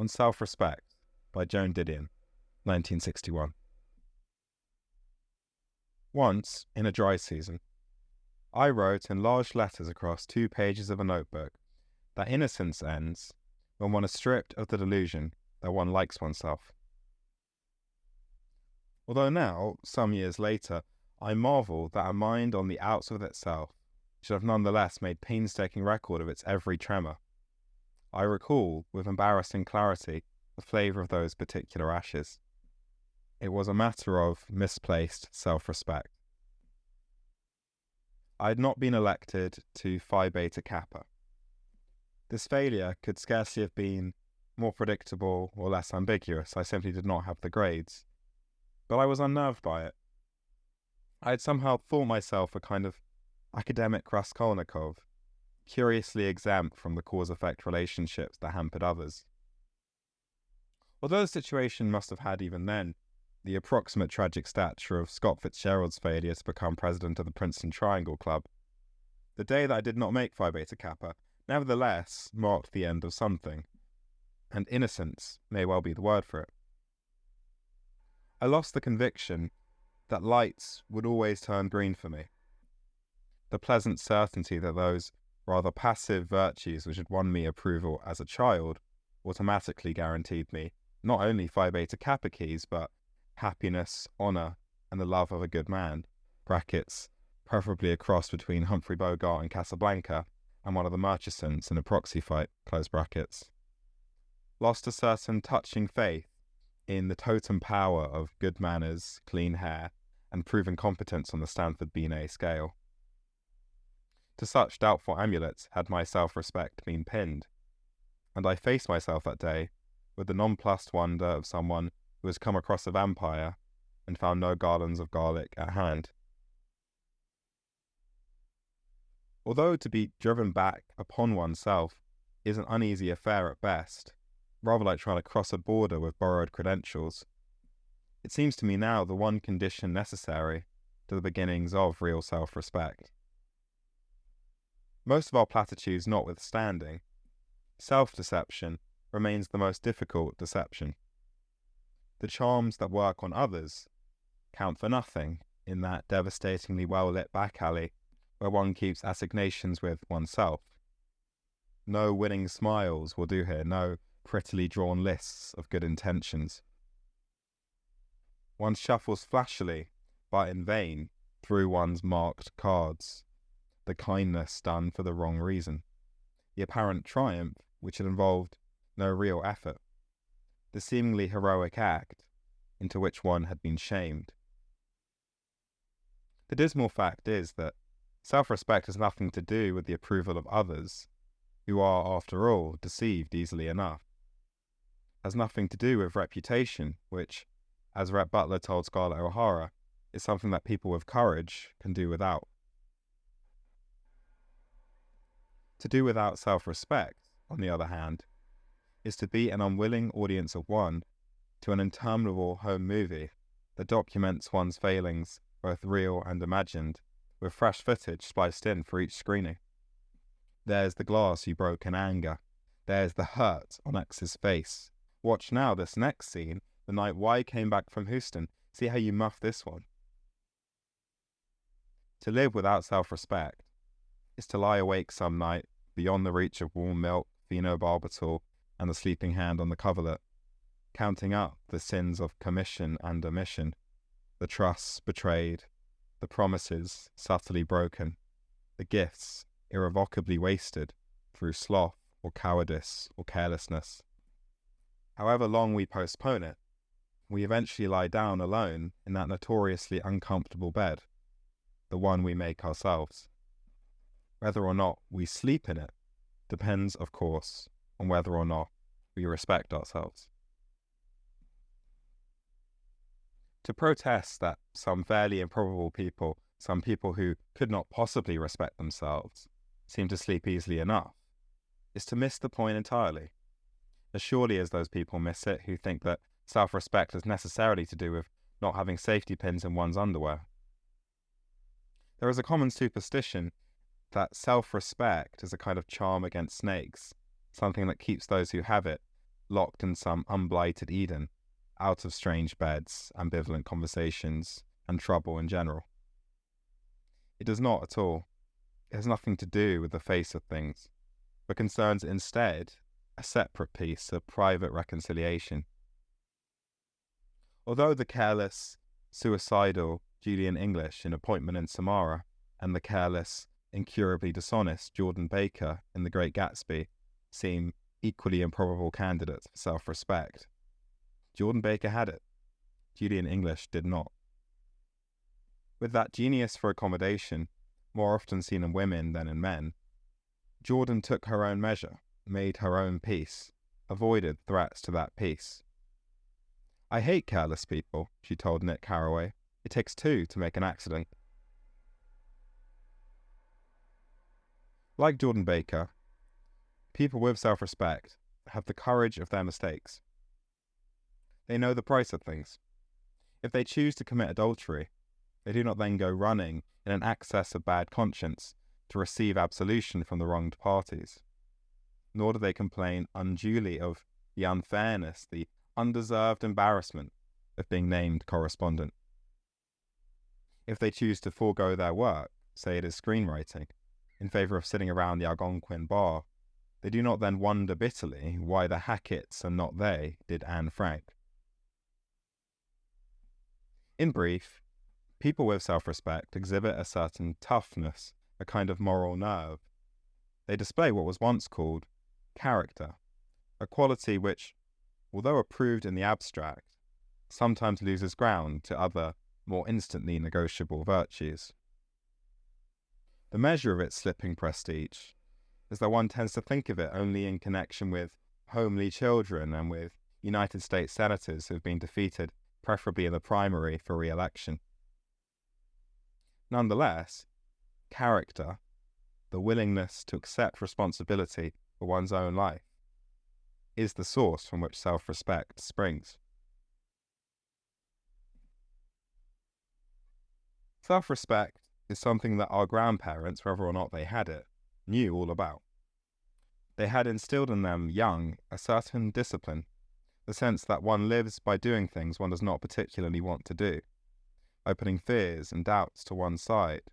on Self-Respect by Joan Didion, 1961. Once, in a dry season, I wrote in large letters across 2 pages of a notebook that innocence ends when one is stripped of the delusion that one likes oneself. Although now, some years later, I marvel that a mind on the outs with itself should have nonetheless made painstaking record of its every tremor. I recall, with embarrassing clarity, the flavour of those particular ashes. It was a matter of misplaced self-respect. I had not been elected to Phi Beta Kappa. This failure could scarcely have been more predictable or less ambiguous. I simply did not have the grades. But I was unnerved by it. I had somehow thought myself a kind of academic Raskolnikov, curiously exempt from the cause-effect relationships that hampered others. Although the situation must have had even then the approximate tragic stature of Scott Fitzgerald's failure to become president of the Princeton Triangle Club, the day that I did not make Phi Beta Kappa nevertheless marked the end of something, and innocence may well be the word for it. I lost the conviction that lights would always turn green for me. The pleasant certainty that those rather passive virtues which had won me approval as a child automatically guaranteed me not only Phi Beta Kappa keys, but happiness, honour, and the love of a good man, brackets, preferably a cross between Humphrey Bogart and Casablanca, and one of the Murchisons in a proxy fight, close brackets. Lost a certain touching faith in the totem power of good manners, clean hair, and proven competence on the Stanford Binet scale. To such doubtful amulets had my self-respect been pinned, and I faced myself that day with the nonplussed wonder of someone who has come across a vampire and found no garlands of garlic at hand. Although to be driven back upon oneself is an uneasy affair at best, rather like trying to cross a border with borrowed credentials, it seems to me now the one condition necessary to the beginnings of real self-respect. Most of our platitudes notwithstanding, self-deception remains the most difficult deception. The charms that work on others count for nothing in that devastatingly well-lit back alley where one keeps assignations with oneself. No winning smiles will do here, no prettily drawn lists of good intentions. One shuffles flashily, but in vain, through one's marked cards, the kindness done for the wrong reason, the apparent triumph which had involved no real effort, the seemingly heroic act into which one had been shamed. The dismal fact is that self-respect has nothing to do with the approval of others, who are, after all, deceived easily enough. It has nothing to do with reputation, which, as Rhett Butler told Scarlett O'Hara, is something that people with courage can do without. To do without self-respect, on the other hand, is to be an unwilling audience of one to an interminable home movie that documents one's failings, both real and imagined, with fresh footage spliced in for each screening. There's the glass you broke in anger. There's the hurt on X's face. Watch now this next scene, the night Y came back from Houston. See how you muff this one. To live without self-respect is to lie awake some night beyond the reach of warm milk, phenobarbital, and the sleeping hand on the coverlet, counting up the sins of commission and omission, the trusts betrayed, the promises subtly broken, the gifts irrevocably wasted through sloth or cowardice or carelessness. However long we postpone it, we eventually lie down alone in that notoriously uncomfortable bed, the one we make ourselves. Whether or not we sleep in it depends, of course, on whether or not we respect ourselves. To protest that some fairly improbable people, some people who could not possibly respect themselves, seem to sleep easily enough, is to miss the point entirely, as surely as those people miss it who think that self-respect is necessarily to do with not having safety pins in one's underwear. There is a common superstition that self-respect is a kind of charm against snakes, something that keeps those who have it locked in some unblighted Eden, out of strange beds, ambivalent conversations, and trouble in general. It does not at all. It has nothing to do with the face of things, but concerns instead a separate piece of private reconciliation. Although the careless, suicidal Julian English in Appointment in Samara and the careless, incurably dishonest Jordan Baker in The Great Gatsby seem equally improbable candidates for self-respect, Jordan Baker had it. Julian English did not. With that genius for accommodation, more often seen in women than in men, Jordan took her own measure, made her own peace, avoided threats to that peace. "I hate careless people," she told Nick Carraway. "It takes two to make an accident." Like Jordan Baker, people with self-respect have the courage of their mistakes. They know the price of things. If they choose to commit adultery, they do not then go running in an access of bad conscience to receive absolution from the wronged parties. Nor do they complain unduly of the unfairness, the undeserved embarrassment of being named correspondent. If they choose to forego their work, say it is screenwriting, in favour of sitting around the Algonquin bar, they do not then wonder bitterly why the Hacketts and not they did Anne Frank. In brief, people with self-respect exhibit a certain toughness, a kind of moral nerve. They display what was once called character, a quality which, although approved in the abstract, sometimes loses ground to other, more instantly negotiable virtues. The measure of its slipping prestige is that one tends to think of it only in connection with homely children and with United States senators who have been defeated, preferably in the primary, for re-election. Nonetheless, character, the willingness to accept responsibility for one's own life, is the source from which self-respect springs. Self-respect is something that our grandparents, whether or not they had it, knew all about. They had instilled in them young a certain discipline, the sense that one lives by doing things one does not particularly want to do, by putting fears and doubts to one side,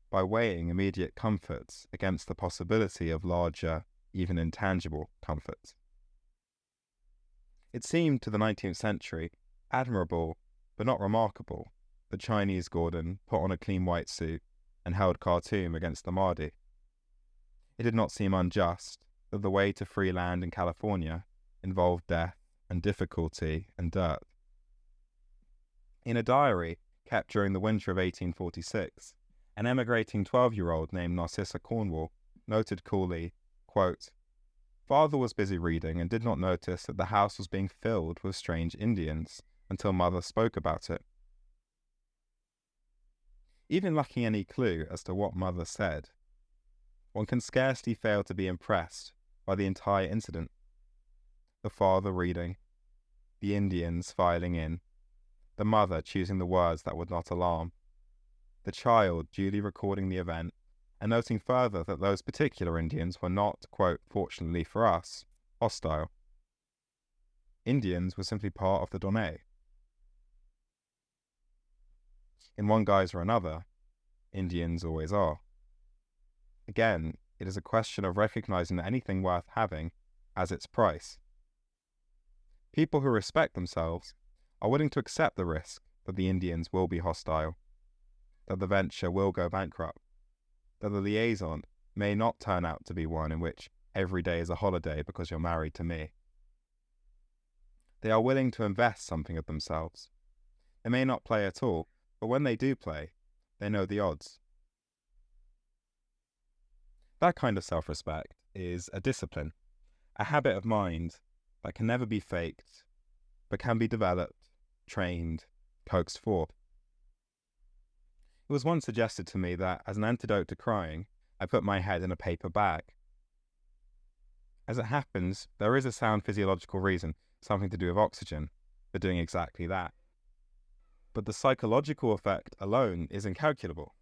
by weighing immediate comforts against the possibility of larger, even intangible comforts. It seemed to the 19th century admirable, but not remarkable, that Chinese Gordon put on a clean white suit and held Khartoum against the Mahdi. It did not seem unjust that the way to free land in California involved death and difficulty and dirt. In a diary kept during the winter of 1846, an emigrating 12-year-old named Narcissa Cornwall noted coolly, quote, "Father was busy reading and did not notice that the house was being filled with strange Indians until Mother spoke about it." Even lacking any clue as to what Mother said, one can scarcely fail to be impressed by the entire incident. The father reading, the Indians filing in, the mother choosing the words that would not alarm, the child duly recording the event, and noting further that those particular Indians were not, quote, "fortunately for us," hostile. Indians were simply part of the Donnée. In one guise or another, Indians always are. Again, it is a question of recognizing that anything worth having has its price. People who respect themselves are willing to accept the risk that the Indians will be hostile, that the venture will go bankrupt, that the liaison may not turn out to be one in which every day is a holiday because you're married to me. They are willing to invest something of themselves. They may not play at all, but when they do play, they know the odds. That kind of self-respect is a discipline, a habit of mind that can never be faked, but can be developed, trained, coaxed forth. It was once suggested to me that, as an antidote to crying, I put my head in a paper bag. As it happens, there is a sound physiological reason, something to do with oxygen, for doing exactly that. But the psychological effect alone is incalculable.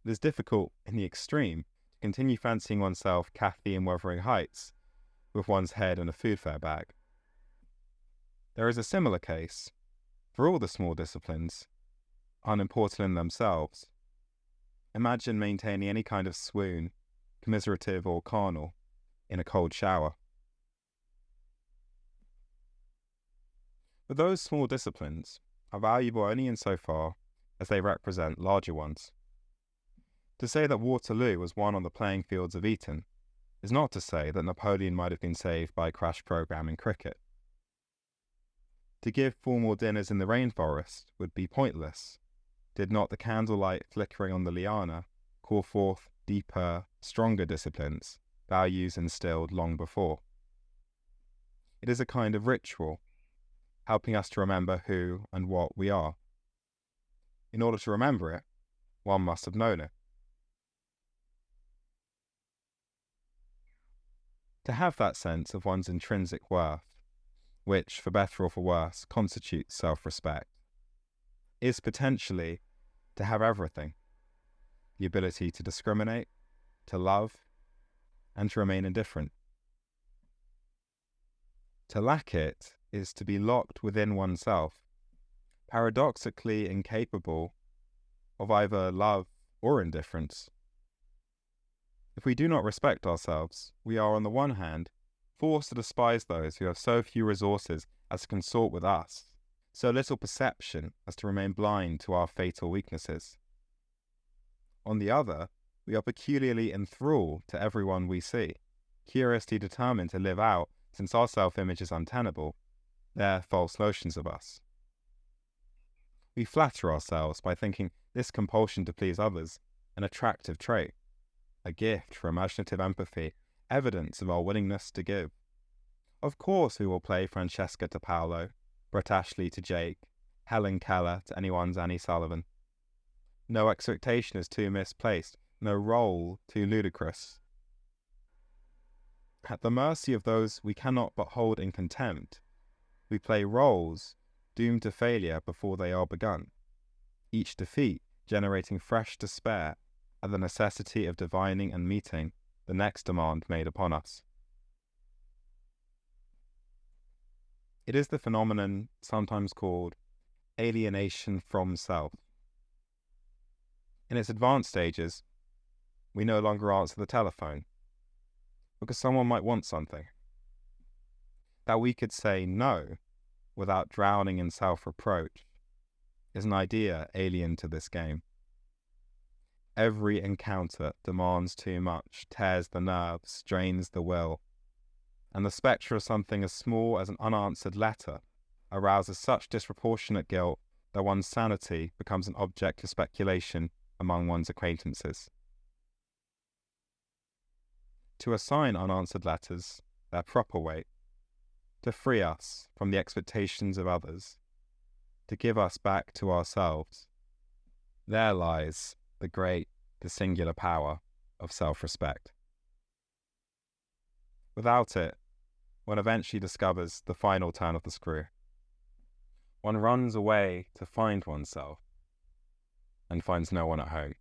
It is difficult, in the extreme, to continue fancying oneself Cathy in Wuthering Heights, with one's head in a food fair bag. There is a similar case for all the small disciplines, unimportant in themselves. Imagine maintaining any kind of swoon, commiserative or carnal, in a cold shower. But those small disciplines are valuable only insofar as they represent larger ones. To say that Waterloo was won on the playing fields of Eton is not to say that Napoleon might have been saved by a crash programme in cricket. To give formal dinners in the rainforest would be pointless, did not the candlelight flickering on the liana call forth deeper, stronger disciplines, values instilled long before. It is a kind of ritual, helping us to remember who and what we are. In order to remember it, one must have known it. To have that sense of one's intrinsic worth, which, for better or for worse, constitutes self-respect, is potentially to have everything: the ability to discriminate, to love, and to remain indifferent. To lack it is to be locked within oneself, paradoxically incapable of either love or indifference. If we do not respect ourselves, we are, on the one hand, forced to despise those who have so few resources as to consort with us, so little perception as to remain blind to our fatal weaknesses. On the other, we are peculiarly enthralled to everyone we see, curiously determined to live out, since our self-image is untenable, their false notions of us. We flatter ourselves by thinking this compulsion to please others an attractive trait, a gift for imaginative empathy, evidence of our willingness to give. Of course we will play Francesca to Paolo, Brett Ashley to Jake, Helen Keller to anyone's Annie Sullivan. No expectation is too misplaced, no role too ludicrous. At the mercy of those we cannot but hold in contempt, we play roles doomed to failure before they are begun, each defeat generating fresh despair at the necessity of divining and meeting the next demand made upon us. It is the phenomenon sometimes called alienation from self. In its advanced stages, we no longer answer the telephone because someone might want something. That we could say no without drowning in self-reproach is an idea alien to this game. Every encounter demands too much, tears the nerves, strains the will, and the spectre of something as small as an unanswered letter arouses such disproportionate guilt that one's sanity becomes an object of speculation among one's acquaintances. To assign unanswered letters their proper weight, to free us from the expectations of others, to give us back to ourselves, there lies the great, the singular power of self-respect. Without it, one eventually discovers the final turn of the screw. One runs away to find oneself and finds no one at home.